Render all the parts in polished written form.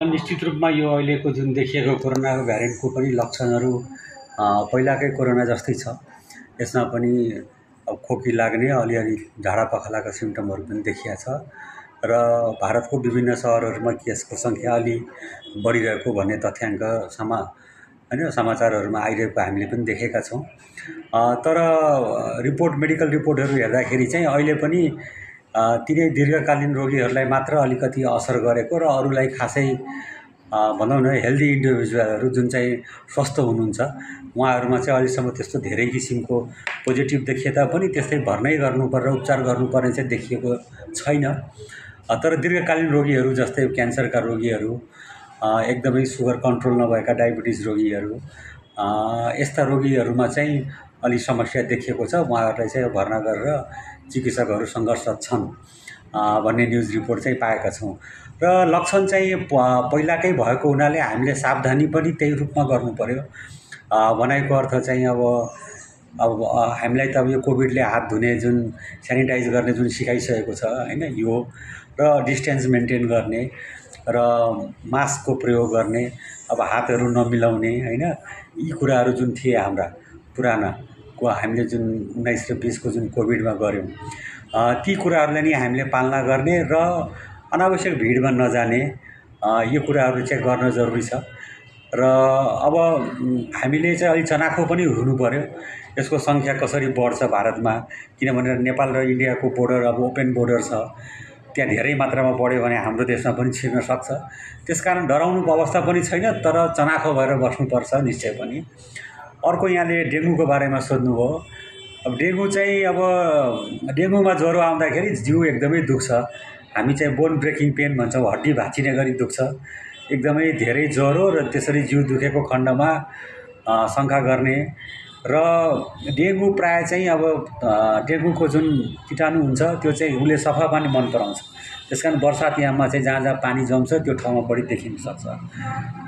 निश्चित रूपमा यो अहिलेको जुन देखिएको कोरोनाको भ्यारिएन्टको पनि लक्षणहरू पहिलाकै कोरोना जस्तै छ। यसमा पनि अब खोकी लाग्ने, अलिअलि झाडापखालाका सिम्टमहरू पनि देखिया छ र भारतको विभिन्न सहरहरूमा केसको सङ्ख्या अलि बढिरहेको भन्ने तथ्याङ्क समाचारहरूमा आइरहेको हामीले पनि देखेका छौँ। तर मेडिकल रिपोर्टहरू हेर्दाखेरि चाहिँ अहिले पनि तिनै दीर्घकालीन रोगीहरूलाई मात्र अलिकति असर गरेको र अरूलाई खासै भनौँ न हेल्दी इन्डिभिजुअलहरू जुन चाहिँ स्वस्थ हुनुहुन्छ उहाँहरूमा चाहिँ अहिलेसम्म त्यस्तो धेरै किसिमको पोजिटिभ देखिए तापनि त्यस्तै भर्नै गर्नुपर्ने उपचार गर्नुपर्ने चाहिँ देखिएको छैन। तर दीर्घकालीन रोगीहरू जस्तै क्यान्सरका रोगीहरू, एकदमै सुगर कन्ट्रोल नभएका डायबिटिज रोगीहरू, यस्ता रोगीहरूमा चाहिँ अलि समस्या देखिएको छ। उहाँहरूलाई चाहिँ भर्ना गरेर चिकित्सकहरू सङ्घर्षरत छन् भन्ने न्युज रिपोर्ट चाहिँ पाएका छौँ। र लक्षण चाहिँ पहिलाकै भएको हुनाले हामीले सावधानी पनि त्यही रूपमा गर्नु पर्यो। भनाइको अर्थ चाहिँ अब हामीलाई त अब यो कोभिडले हात धुने जुन सेनिटाइज गर्ने जुन सिकाइसकेको छ होइन, यो र डिस्टेन्स मेन्टेन गर्ने र मास्कको प्रयोग गर्ने, अब हातहरू नमिलाउने होइन, यी कुराहरू जुन थिए हाम्रा पुरानाको हामीले जुन 19 र 20 को जुन कोभिडमा गऱ्यौँ ती कुराहरूलाई नि हामीले पालना गर्ने र अनावश्यक भिडमा नजाने, यो कुराहरू चाहिँ गर्न जरुरी छ। र अब हामीले चाहिँ अलिक चनाखो पनि हुनु पर्यो यसको सङ्ख्या कसरी बढ्छ भारतमा, किनभने नेपाल र इन्डियाको बोर्डर अब ओपन बोर्डर छ, त्यहाँ धेरै मात्रामा बढ्यो भने हाम्रो देशमा पनि छिर्न सक्छ। त्यसकारण डराउनुको अवस्था पनि छैन, तर चनाखो भएर बस्नुपर्छ निश्चय पनि। अर्को यहाँले डेङ्गुको बारेमा सोध्नुभयो। अब डेङ्गु चाहिँ अब डेङ्गुमा ज्वरो आउँदाखेरि जिउ एकदमै दुख्छ। हामी चाहिँ बोन ब्रेकिङ पेन भन्छौँ, हड्डी भाँचिने गरी दुख्छ। एकदमै धेरै ज्वरो र त्यसरी जिउ दुखेको खण्डमा शङ्का गर्ने र डेङ्गु प्रायः चाहिँ अब डेङ्गुको जुन कीटाणु हुन्छ त्यो चाहिँ उसले सफा पानी मन पराउँछ। त्यसकारण बर्सात याममा चाहिँ जहाँ जहाँ पानी जम्छ त्यो ठाउँमा बढी देखिन सक्छ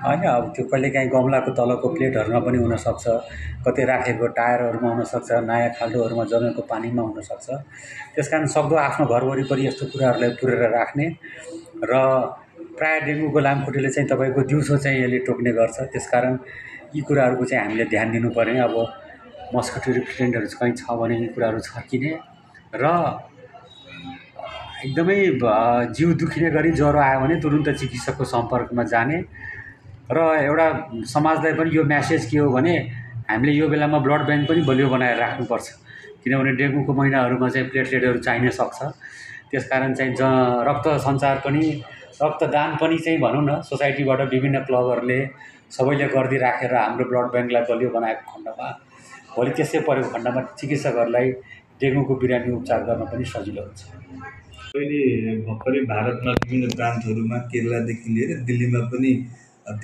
होइन। अब त्यो कहिलेकाहीँ गमलाको तलको प्लेटहरूमा पनि हुनसक्छ, कतै राखेको टायरहरूमा हुनसक्छ, नयाँ खाल्डोहरूमा जमेको पानीमा हुनसक्छ। त्यसकारण सक्दो आफ्नो घर वरिपरि यस्तो कुराहरूलाई पुरेर राख्ने र प्रायः डेङ्गुको लामखुट्टेले चाहिँ तपाईँको दिउँसो चाहिँ यसले टोक्ने गर्छ। त्यसकारण यी कुराहरूको चाहिँ हामीले ध्यान दिनुपर्ने। अब मस्किटो रिपेलेन्टहरू कहीँ छ भने यी कुराहरू छर्किने र एकदमै जिउ दुखिने गरी ज्वरो आयो भने तुरुन्त चिकित्सकको सम्पर्कमा जाने। र एउटा समाजलाई पनि यो म्यासेज के हो भने हामीले यो बेलामा ब्लड ब्याङ्क पनि बलियो बनाएर राख्नुपर्छ, किनभने डेङ्गुको महिनाहरूमा चाहिँ प्लेटलेटहरू चाहिन सक्छ। त्यसकारण चाहिँ रक्त सञ्चार पनि, रक्तदान पनि चाहिँ भनौँ न सोसाइटीबाट विभिन्न क्लबहरूले सबैले गरिदिराखेर हाम्रो ब्लड ब्याङ्कलाई बलियो बनाएको खण्डमा भोलि त्यसै परेको खण्डमा चिकित्सकहरूलाई डेङ्गुको बिरामी उपचार गर्न पनि सजिलो हुन्छ। अहिले भर्खरै भारतमा विभिन्न प्रान्तहरूमा केरलादेखि लिएर दिल्लीमा पनि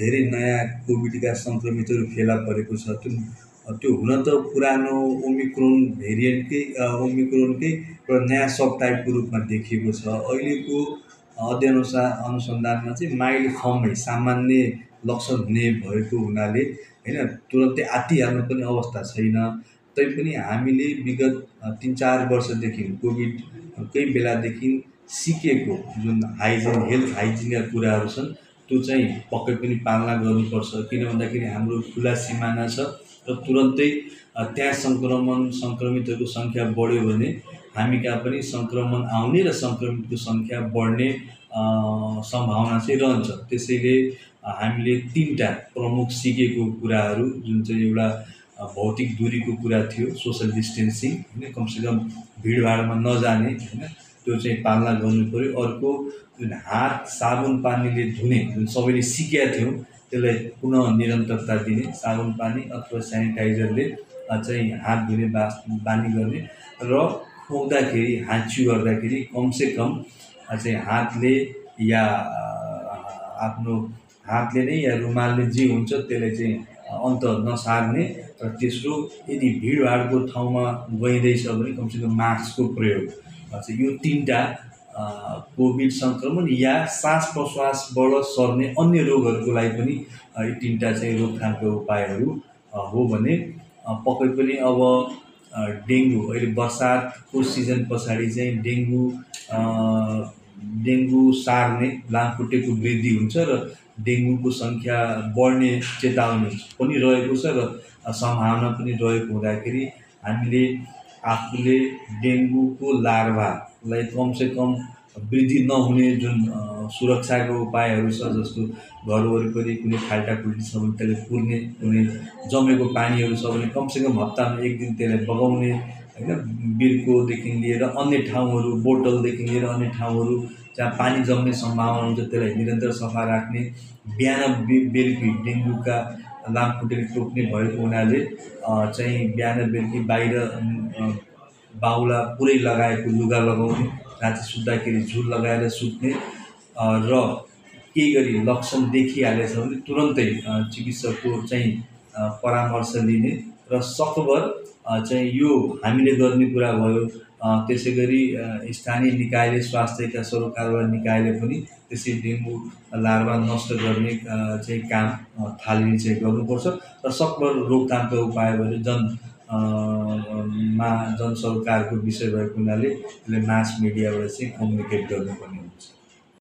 धेरै नयाँ कोभिडका सङ्क्रमितहरू फेला परेको छ। त्यो हुन त पुरानो ओमिक्रोन भेरिएन्टकै एउटा नयाँ सब टाइपको रूपमा देखिएको छ। अहिलेको अध्ययन अनुसन्धानमा चाहिँ माइल्ड फर्मै सामान्य लक्षण हुने भएको हुनाले होइन तुरन्तै आत्तिहाल्नु पनि अवस्था छैन। तैपनि हामीले विगत 3-4 वर्षदेखि कोभिडकै बेलादेखि सिकेको जुन हेल्थ हाइजिनका कुराहरू छन् त्यो चाहिँ पक्कै पनि पालना गर्नुपर्छ। किन भन्दाखेरि हाम्रो खुला सिमाना छ र तुरन्तै त्यहाँ सङ्क्रमितहरूको सङ्ख्या बढ्यो भने हामी कहाँ पनि सङ्क्रमण आउने र सङ्क्रमितको सङ्ख्या बढ्ने सम्भावना चाहिँ रहन्छ। त्यसैले हामीले 3टा प्रमुख सिकेको कुराहरू जुन चाहिँ एउटा भौतिक दूरीको कुरा थियो, सोसल डिस्टेन्सिङ होइन, कमसेकम भिडभाडमा नजाने होइन, त्यो चाहिँ पालना गर्नु पऱ्यो। अर्को जुन हात साबुन पानीले धुने जुन सबैले सिकेका थियौँ त्यसलाई पुनः निरन्तरता दिने, साबुन पानी अथवा सेनिटाइजरले चाहिँ हात धुने बानी गर्ने र खुवाउँदाखेरि हाँच्यु गर्दाखेरि कमसेकम चाहिँ हातले या आफ्नो हातले नै या रुमालले जे हुन्छ त्यसलाई चाहिँ अन्त नसार्ने र तेस्रो यदि भिडभाडको ठाउँमा गइँदैछ भने कमसेकम मास्कको प्रयोग चाहिँ यो 3टा कोभिड सङ्क्रमण या सास प्रश्वासबाट सर्ने अन्य रोगहरूको लागि पनि यो 3टा चाहिँ रोकथामका उपायहरू हो भने पक्कै पनि अब डेङ्गु अहिले बर्सातको सिजन पछाडि चाहिँ डेङ्गु सार्ने लामखुट्टेको वृद्धि हुन्छ र डेङ्गुको सङ्ख्या बढ्ने चेतावनी पनि रहेको छ र सम्भावना पनि रहेको हुँदाखेरि हामीले आफूले डेङ्गुको लार्भालाई कमसेकम वृद्धि नहुने जुन सुरक्षाको उपायहरू छ, जस्तो घर वरिपरि कुनै खाल्टाखुल्टी छ भने त्यसले पुर्ने, कुनै जमेको पानीहरू छ भने कमसेकम हप्तामा 1 दिन त्यसलाई बगाउने होइन। बिर्कोदेखि लिएर अन्य ठाउँहरू, बोतलदेखि लिएर अन्य ठाउँहरू जहाँ पानी जम्ने सम्भावना हुन्छ त्यसलाई निरन्तर सफा राख्ने। बिहान बेलुकी डेङ्गुका लामखुट्टेले टोक्ने भएको हुनाले चाहिँ बिहान बेलुकी बाहिर बाहुला पुरै लगाएको लुगा लगाउने, राति सुत्दाखेरि झुल लगाएर सुत्ने र केही गरी लक्षण देखिहालेछ भने तुरन्तै चिकित्सकको चाहिँ परामर्श लिने र सकभर चाहिँ यो हामीले गर्ने कुरा भयो। त्यसै गरी स्थानीय निकायले, स्वास्थ्यका सरोकारवाला निकायले पनि त्यसै डेङ्गु लार्भा नष्ट गर्ने चाहिँ काम थालनी चाहिँ गर्नुपर्छ र सकभर रोकथामका उपायहरू जनसरोकारको विषय भएको हुनाले यसले मास मिडियाबाट चाहिँ कम्युनिकेट गर्नुपर्ने हुन्छ।